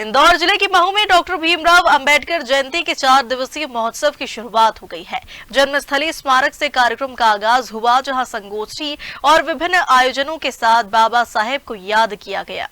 इंदौर जिले की महू में डॉक्टर भीमराव अंबेडकर जयंती के 4 दिवसीय महोत्सव की शुरुआत हो गई है। जन्मस्थली स्मारक से कार्यक्रम का आगाज हुआ, जहां संगोष्ठी और विभिन्न आयोजनों के साथ बाबा साहेब को याद किया गया।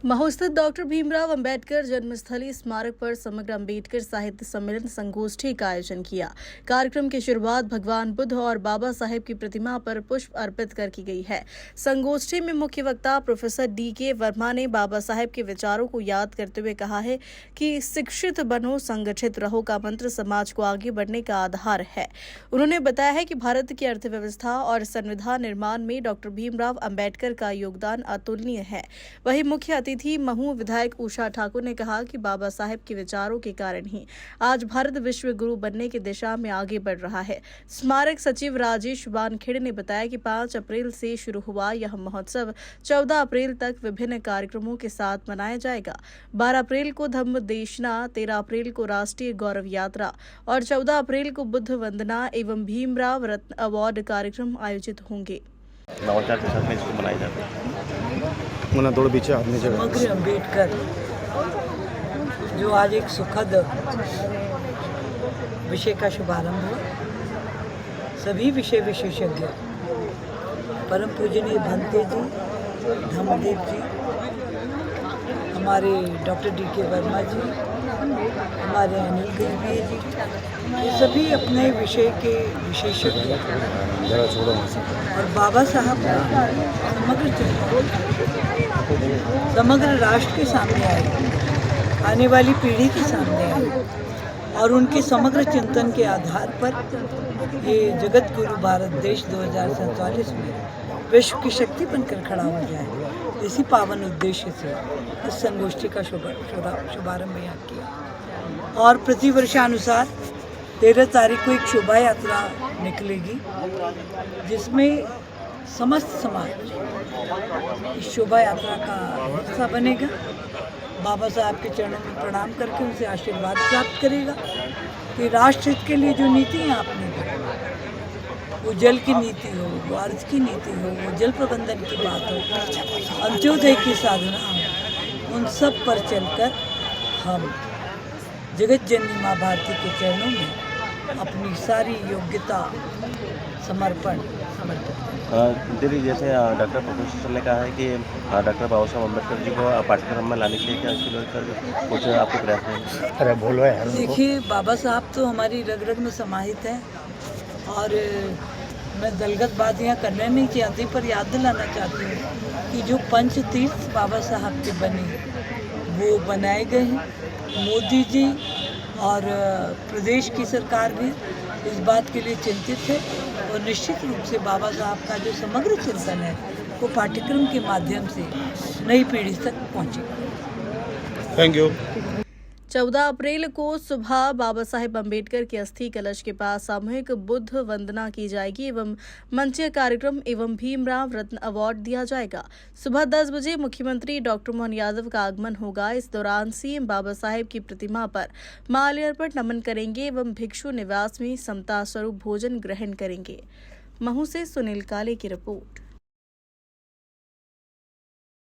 महू स्थित डॉक्टर भीमराव अंबेडकर जन्मस्थली स्मारक पर समग्र अंबेडकर साहित्य सम्मेलन संगोष्ठी का आयोजन किया। कार्यक्रम की शुरुआत भगवान बुद्ध और बाबा साहेब की प्रतिमा पर पुष्प अर्पित कर की गई है। संगोष्ठी में मुख्य वक्ता प्रोफेसर DK वर्मा ने बाबा साहेब के विचारों को याद करते हुए कहा है कि शिक्षित बनो, संगठित रहो का मंत्र समाज को आगे बढ़ने का आधार है। उन्होंने बताया है कि भारत की अर्थव्यवस्था और संविधान निर्माण में डॉक्टर भीमराव अंबेडकर का योगदान अतुलनीय है। वहीं मुख्य अतिथि महू विधायक उषा ठाकुर ने कहा कि बाबा साहेब के विचारों के कारण ही आज भारत विश्व गुरु बनने की दिशा में आगे बढ़ रहा है। स्मारक सचिव राजेश वानखेड़े ने बताया कि 5 अप्रैल से शुरू हुआ यह महोत्सव 14 अप्रैल तक विभिन्न कार्यक्रमों के साथ मनाया जाएगा। 12 अप्रैल को धम्म देशना, 13 अप्रैल को राष्ट्रीय गौरव यात्रा और 14 अप्रैल को बुद्ध वंदना एवं भीमराव रत्न अवार्ड कार्यक्रम आयोजित होंगे। नवाचार के साथ में इसको मनाया जाता है। समग्र अंबेडकर जो आज एक सुखद विषय का शुभारंभ हुआ, सभी विषय विशेषज्ञ परम पूजनीय भंते जी, धम्मदेव जी, हमारे डॉक्टर DK वर्मा जी, हमारे अनिल गजभिये जी, ये सभी अपने विषय के विशेषज्ञ और बाबा साहब समग्र राष्ट्र के सामने आए, आने वाली पीढ़ी के सामने आए और उनके समग्र चिंतन के आधार पर ये जगत गुरु भारत देश 2047 में विश्व की शक्ति बनकर खड़ा हो जाए। इसी पावन उद्देश्य से इस संगोष्ठी का शुभारंभ यहाँ किया और प्रतिवर्षानुसार 13 तारीख को एक शोभा यात्रा निकलेगी, जिसमें समस्त समाज इस शोभा यात्रा का हिस्सा बनेगा। बाबा साहब के चरणों में प्रणाम करके उनसे आशीर्वाद प्राप्त करेगा कि राष्ट्र हित के लिए जो नीतियाँ आपने दी, वो जल की नीति हो, वो अर्थ की नीति हो, वो जल प्रबंधन की बात हो, अंत्योदय की साधना हो, उन सब पर चलकर हम जगत जननी माँ भारती के चरणों में अपनी सारी योग्यता समर्पित दीदी, जैसे डॉक्टर प्रोफेसर ने कहा है कि डॉक्टर बाबा साहब अम्बेडकर जी को पाठ्यक्रम में लाने के लिए क्या इसको लेकर कुछ आपके प्रयास हैं? अरे बोलो यार। देखिए, बाबा साहब तो हमारी रग रग में समाहित हैं और मैं दलगत बात यहाँ करना नहीं चाहती, पर याद दिलाना चाहती हूँ कि जो पंच तीर्थ बाबा साहब के बने वो बनाए गए हैं। मोदी जी और प्रदेश की सरकार भी इस बात के लिए चिंतित है और निश्चित रूप से बाबा साहब का जो समग्र चिंतन है वो पाठ्यक्रम के माध्यम से नई पीढ़ी तक पहुंचेगा। Thank you. 14 अप्रैल को सुबह बाबा साहेब अम्बेडकर के अस्थि कलश के पास सामूहिक बुद्ध वंदना की जाएगी एवं मंचीय कार्यक्रम एवं भीमराव रत्न अवार्ड दिया जाएगा। सुबह 10 बजे मुख्यमंत्री डॉक्टर मोहन यादव का आगमन होगा। इस दौरान CM बाबा साहेब की प्रतिमा पर माल्यार्पण नमन करेंगे एवं भिक्षु निवास में समता स्वरूप भोजन ग्रहण करेंगे। महू से सुनील काले की रिपोर्ट।